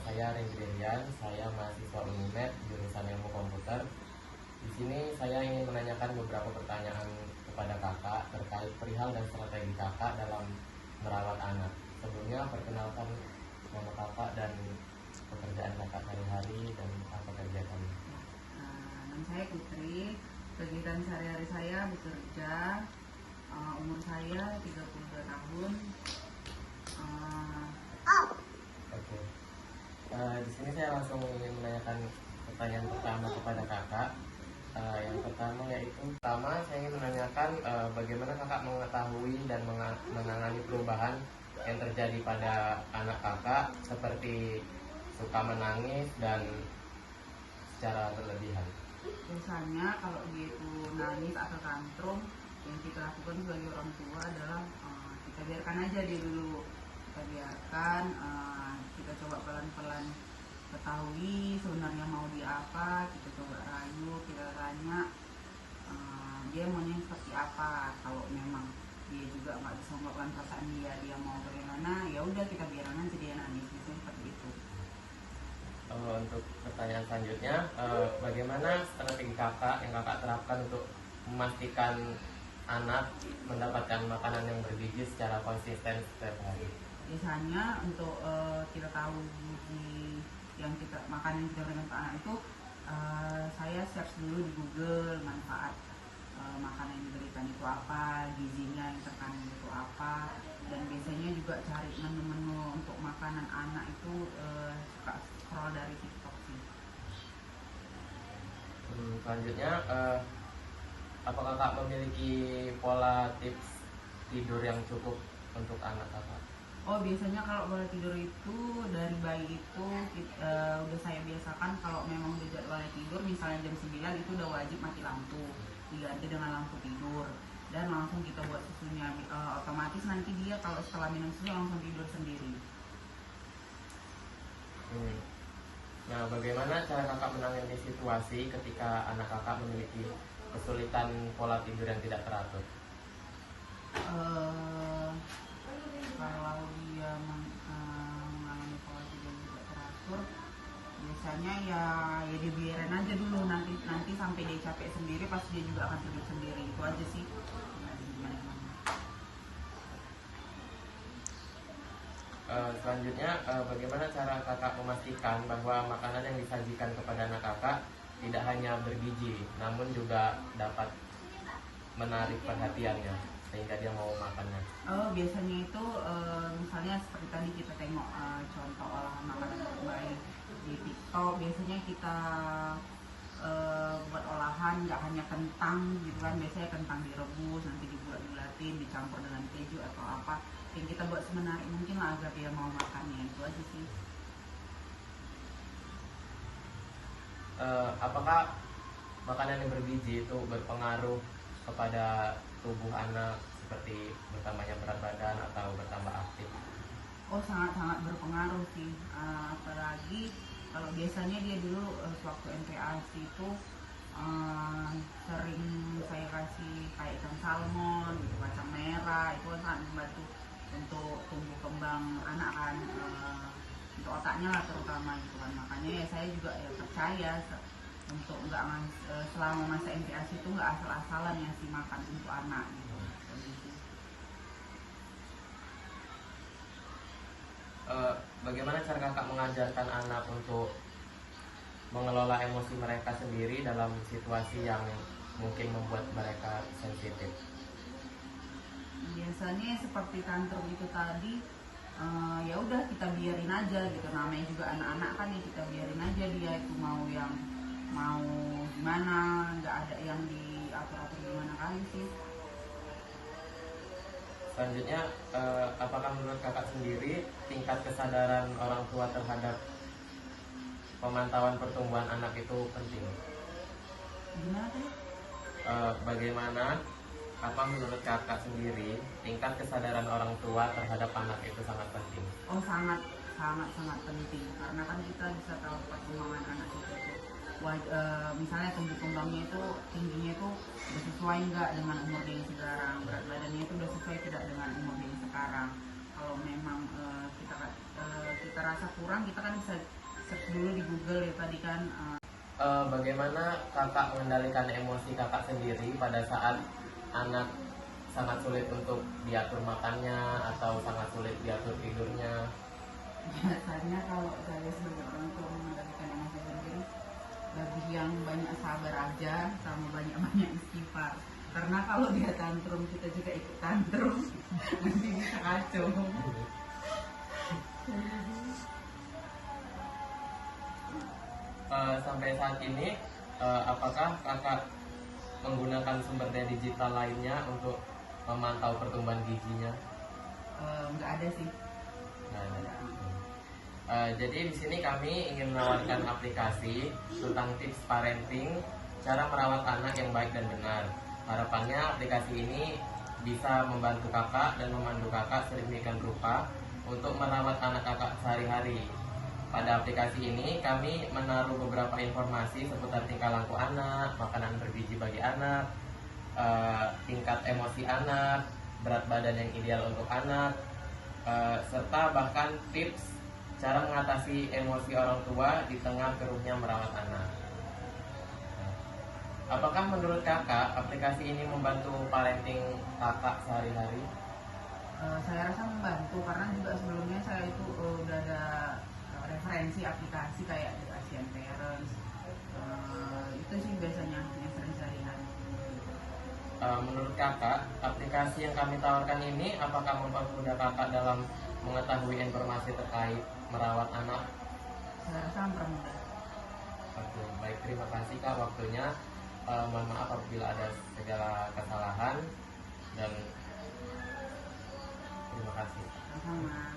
saya Rezrian, saya mahasiswa UNIMED jurusan Ilmu Komputer. Di sini saya ingin menanyakan beberapa pertanyaan kepada kakak terkait perihal dan strategi kakak dalam merawat anak. Sebelumnya perkenalkan nama kakak dan pekerjaan kakak sehari-hari dan apa kerja kamu. Nama saya Putri, kegiatan sehari-hari saya bekerja, umur saya 32 tahun. Oke. Di sini saya langsung ingin menanyakan pertanyaan pertama kepada kakak. Yang pertama saya ingin menanyakan bagaimana kakak mengetahui dan menangani perubahan yang terjadi pada anak kakak seperti suka menangis dan secara berlebihan. Biasanya kalau dia itu nangis atau tantrum, yang kita lakukan sebagai orang tua adalah kita biarkan aja dia dulu. Kita biarkan, kita coba pelan-pelan ketahui sebenarnya mau dia apa, kita coba rayu, kita tanya dia maunya seperti apa. Kalau memang dia juga nggak bisa mengungkapkan perasaan dia mau bagaimana, ya udah kita biarkan aja dia nangis, seperti itu. Untuk pertanyaan selanjutnya, bagaimana strategi kakak yang kakak terapkan untuk memastikan anak mendapatkan makanan yang bergizi secara konsisten setiap hari? Biasanya untuk kita tahu gizi yang kita makan yang kita berikan ke anak itu, saya search dulu di Google manfaat makanan yang diberikan itu apa, gizinya yang terkandung itu apa, dan biasanya juga cari menu-menu untuk makanan anak itu suka scroll dari TikTok sih. Selanjutnya, apakah kakak memiliki pola tips tidur yang cukup untuk anak kakak? Oh, biasanya kalau pola tidur itu dari bayi itu udah saya biasakan kalau memang udah jadwalnya tidur, misalnya jam 9 itu udah wajib mati lampu, diganti dengan lampu tidur, dan langsung kita buat susunya. Otomatis nanti dia kalau setelah minum susu langsung tidur sendiri. Nah, bagaimana cara kakak menangani situasi ketika anak kakak memiliki kesulitan pola tidur yang tidak teratur? Kalau dia mengalami pola tidur yang tidak teratur, biasanya ya dibiarin aja dulu, nanti sampai dia capek sendiri, pas dia juga akan tidur sendiri. Itu aja sih. Selanjutnya, bagaimana cara kakak memastikan bahwa makanan yang disajikan kepada anak kakak tidak hanya bergizi, namun juga dapat menarik perhatiannya sehingga dia mau makannya? Biasanya itu misalnya seperti tadi kita tengok contoh olahan makanan terbaik di TikTok. Biasanya kita buat olahan nggak hanya kentang gitu kan, biasanya kentang direbus, nanti dibulat-bulatin, dicampur dengan keju atau apa, yang kita buat semenarik mungkin lah agar dia mau makannya. Itu aja sih. Apakah makanan yang bergizi itu berpengaruh kepada tubuh anak seperti bertambahnya berat badan atau bertambah aktif? Oh, sangat-sangat berpengaruh sih, apalagi kalau biasanya dia dulu sewaktu MPASI itu sering saya kasih kayak ikan salmon, gitu, kacang merah, itu kan sangat membantu untuk tumbuh kembang anak kan, untuk otaknya lah terutama gitu kan. Makanya ya saya juga percaya untuk nggak selama masa MPASI itu nggak asal-asalan ngasih makan untuk anak gitu. Bagaimana cara kakak mengajarkan anak untuk mengelola emosi mereka sendiri dalam situasi yang mungkin membuat mereka sensitif? Biasanya seperti tantrum itu tadi, ya udah kita biarin aja gitu, namanya juga anak-anak kan, ya kita biarin aja dia itu mau gimana, nggak ada yang diatur-atur gimana kali sih. Selanjutnya, apakah menurut kakak sendiri tingkat kesadaran orang tua terhadap pemantauan pertumbuhan anak itu penting? Gimana tuh? Bagaimana, apa menurut kakak sendiri tingkat kesadaran orang tua terhadap anak itu sangat penting? Oh, sangat penting, karena kan kita bisa tahu perkembangan anak kita itu. Misalnya tumbuh kembangnya itu tingginya itu udah sesuai nggak dengan umur dia sekarang, berat badannya itu udah sesuai tidak dengan umur dia sekarang. Kalau memang kita rasa kurang, kita kan bisa search dulu di Google ya tadi kan. Bagaimana kakak mengendalikan emosi kakak sendiri pada saat anak sangat sulit untuk diatur makannya atau sangat sulit diatur tidurnya? Biasanya kalau saya sebagai orang tua mengendalikan emosi sendiri, lebih yang banyak sabar aja sama banyak-banyak istighfar. Karena kalau dia tantrum, kita juga ikut tantrum, nanti bisa kacau. Sampai saat ini, apakah kakak menggunakan sumber daya digital lainnya untuk memantau pertumbuhan gizinya? Nggak ada sih. Nggak ada. Jadi di sini kami ingin menawarkan aplikasi tentang tips parenting, cara merawat anak yang baik dan benar. Harapannya aplikasi ini bisa membantu kakak dan memandu kakak sedemikian rupa untuk merawat anak kakak sehari-hari. Pada aplikasi ini kami menaruh beberapa informasi seputar tingkah laku anak, makanan bergizi bagi anak, tingkat emosi anak, berat badan yang ideal untuk anak, serta bahkan tips cara mengatasi emosi orang tua di tengah keruhnya merawat anak. Apakah menurut kakak aplikasi ini membantu parenting kakak sehari-hari? Saya rasa membantu karena juga sebelumnya saya itu udah ada referensi aplikasi kayak The Asian Parents. Itu sih biasanya yang sering saya lihat. Menurut kakak, aplikasi yang kami tawarkan ini apakah mempermudah kakak dalam mengetahui informasi terkait merawat anak? Saya rasa mempermudah. Oke, baik, terima kasih kak waktunya. Mohon maaf apabila ada segala kesalahan dan terima kasih. Sama-sama.